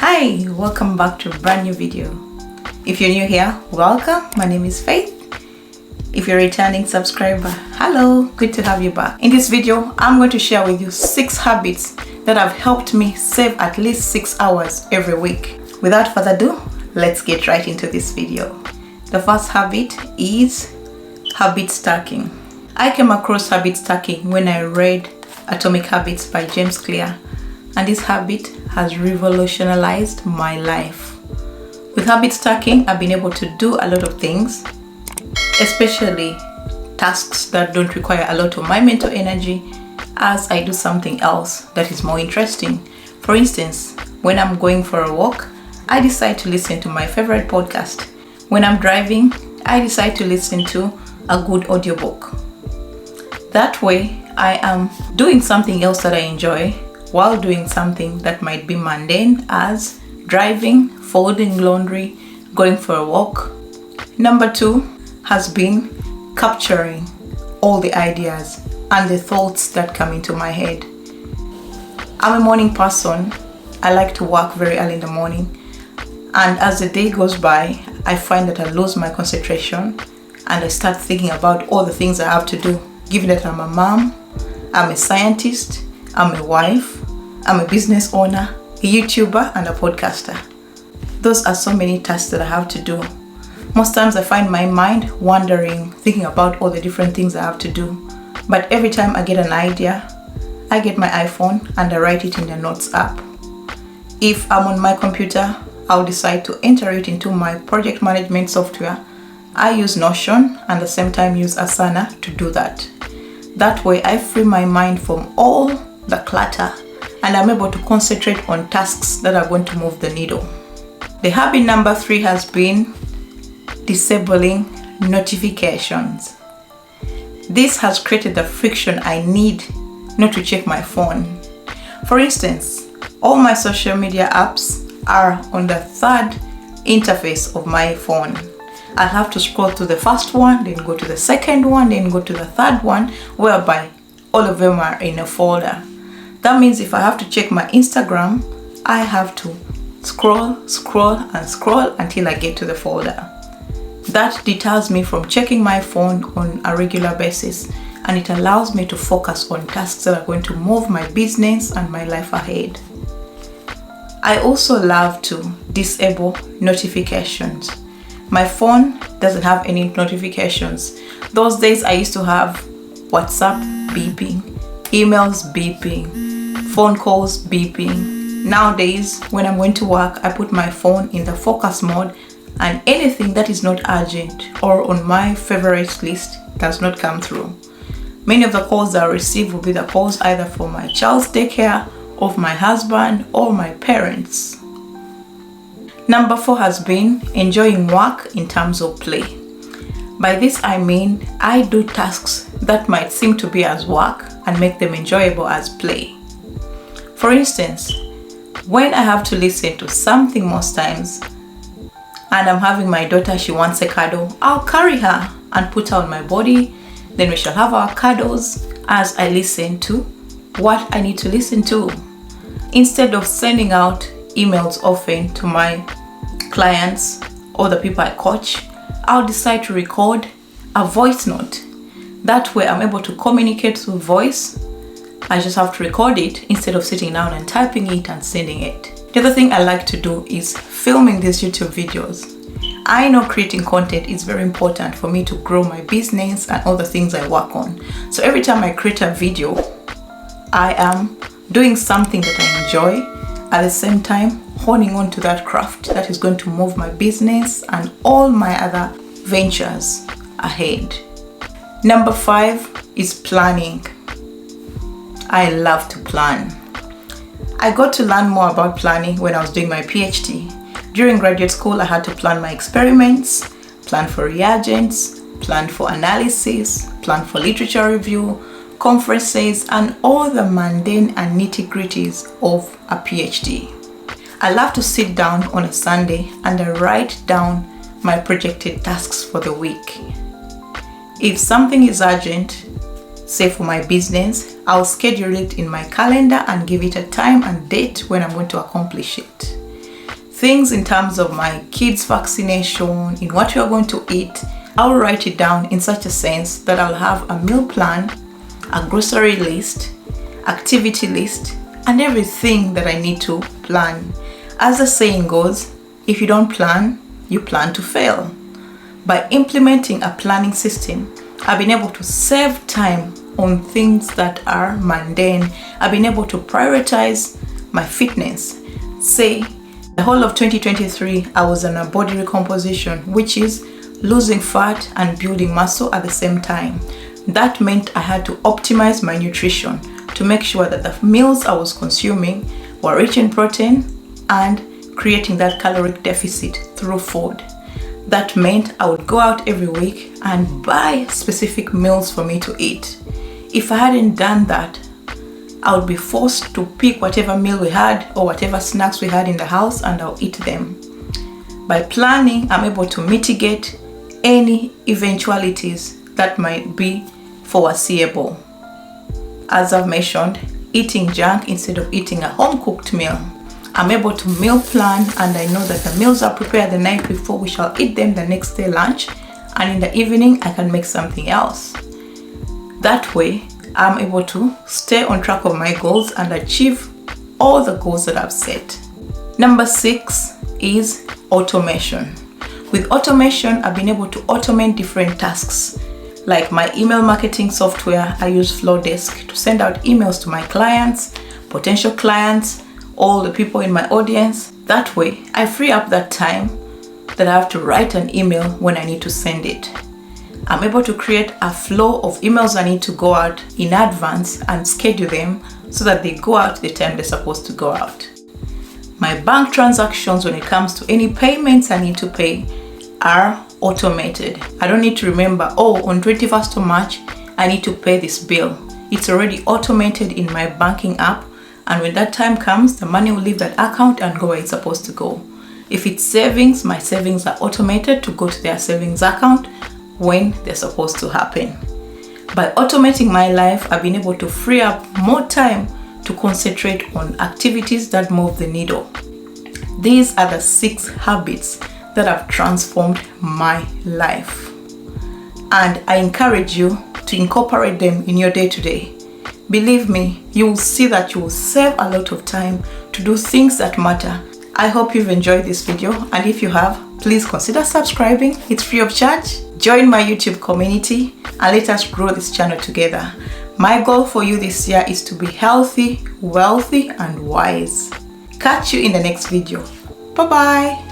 Hi, welcome back to a brand new video. If you're new here, welcome. My name is Faith. If you're a returning subscriber, hello, good to have you back. In this video, I'm going to share with you 6 habits that have helped me save at least 6 hours every week. Without further ado, let's get right into this video. The first habit is habit stacking. I came across habit stacking when I read Atomic Habits by James Clear, and this habit has revolutionized my life. With habit stacking, I've been able to do a lot of things, especially tasks that don't require a lot of my mental energy, as I do something else that is more interesting. For instance, when I'm going for a walk, I decide to listen to my favorite podcast. When I'm driving, I decide to listen to a good audiobook. That way, I am doing something else that I enjoy while doing something that might be mundane, as driving, folding laundry, going for a walk. Number 2 has been capturing all the ideas and the thoughts that come into my head. I'm a morning person. I like to work very early in the morning, and as the day goes by, I find that I lose my concentration and I start thinking about all the things I have to do. Given that I'm a mom, I'm a scientist, I'm a wife, I'm a business owner, a YouTuber, and a podcaster. Those are so many tasks that I have to do. Most times I find my mind wandering, thinking about all the different things I have to do. But every time I get an idea, I get my iPhone and I write it in the Notes app. If I'm on my computer, I'll decide to enter it into my project management software. I use Notion and at the same time use Asana to do that. That way I free my mind from all the clutter and I'm able to concentrate on tasks that are going to move the needle. The habit number 3 has been disabling notifications. This has created the friction I need not to check my phone. For instance, all my social media apps are on the 3rd interface of my phone. I'll have to scroll to the first one, then go to the second one, then go to the 3rd one, whereby all of them are in a folder. That means if I have to check my Instagram, I have to scroll until I get to the folder. That deters me from checking my phone on a regular basis, and it allows me to focus on tasks that are going to move my business and my life ahead. I also love to disable notifications. My phone doesn't have any notifications. Those days I used to have WhatsApp beeping, emails beeping, phone calls beeping. Nowadays, when I'm going to work, I put my phone in the focus mode, and anything that is not urgent or on my favorite list does not come through. Many of the calls that I receive will be the calls either for my child's daycare, of my husband, or my parents. Number 4 has been enjoying work in terms of play. By this I mean I do tasks that might seem to be as work and make them enjoyable as play. For instance, when I have to listen to something most times and I'm having my daughter, she wants a cuddle, I'll carry her and put her on my body. Then we shall have our cuddles as I listen to what I need to listen to. Instead of sending out emails often to my clients or the people I coach, I'll decide to record a voice note. That way I'm able to communicate through voice. I just have to record it instead of sitting down and typing it and sending it. The other thing I like to do is filming these YouTube videos. I know creating content is very important for me to grow my business and all the things I work on. So every time I create a video, I am doing something that I enjoy, at the same time honing on to that craft that is going to move my business and all my other ventures ahead. Number 5 is planning. I love to plan. I got to learn more about planning when I was doing my PhD. During graduate school, I had to plan my experiments, plan for reagents, plan for analysis, plan for literature review, conferences, and all the mundane and nitty-gritties of a PhD. I love to sit down on a Sunday and I write down my projected tasks for the week. If something is urgent, say for my business, I'll schedule it in my calendar and give it a time and date when I'm going to accomplish it. things in terms of my kids' vaccination, in what we are going to eat, I'll write it down in such a sense that I'll have a meal plan, a grocery list, activity list, and everything that I need to plan. As the saying goes, if you don't plan, you plan to fail. By implementing a planning system, I've been able to save time on things that are mundane. I've been able to prioritize my fitness. Say, the whole of 2023, I was on a body recomposition, which is losing fat and building muscle at the same time. That meant I had to optimize my nutrition to make sure that the meals I was consuming were rich in protein and creating that caloric deficit through food. That meant I would go out every week and buy specific meals for me to eat. If I hadn't done that, I would be forced to pick whatever meal we had or whatever snacks we had in the house and I'll eat them. By planning, I'm able to mitigate any eventualities that might be foreseeable. As I've mentioned, eating junk instead of eating a home-cooked meal. I'm able to meal plan, and I know that the meals are prepared the night before. We shall eat them the next day lunch, and in the evening I can make something else. That way I'm able to stay on track of my goals and achieve all the goals that I've set. Number 6 is automation. With automation, I've been able to automate different tasks. Like my email marketing software, I use Flowdesk to send out emails to my clients, potential clients, all the people in my audience. That way, I free up that time that I have to write an email when I need to send it. I'm able to create a flow of emails I need to go out in advance and schedule them so that they go out the time they're supposed to go out. My bank transactions, when it comes to any payments I need to pay, are automated. I don't need to remember, oh, on 21st of March, I need to pay this bill. It's already automated in my banking app, and when that time comes, the money will leave that account and go where it's supposed to go. If it's savings, my savings are automated to go to their savings account when they're supposed to happen. By automating my life, I've been able to free up more time to concentrate on activities that move the needle. These are the 6 habits that have transformed my life, and I encourage you to incorporate them in your day-to-day. Believe me, you will see that you will save a lot of time to do things that matter. I hope you've enjoyed this video, and if you have, please consider subscribing. It's free of charge. Join my YouTube community and let us grow this channel together. My goal for you this year is to be healthy, wealthy, and wise. Catch you in the next video. Bye-bye.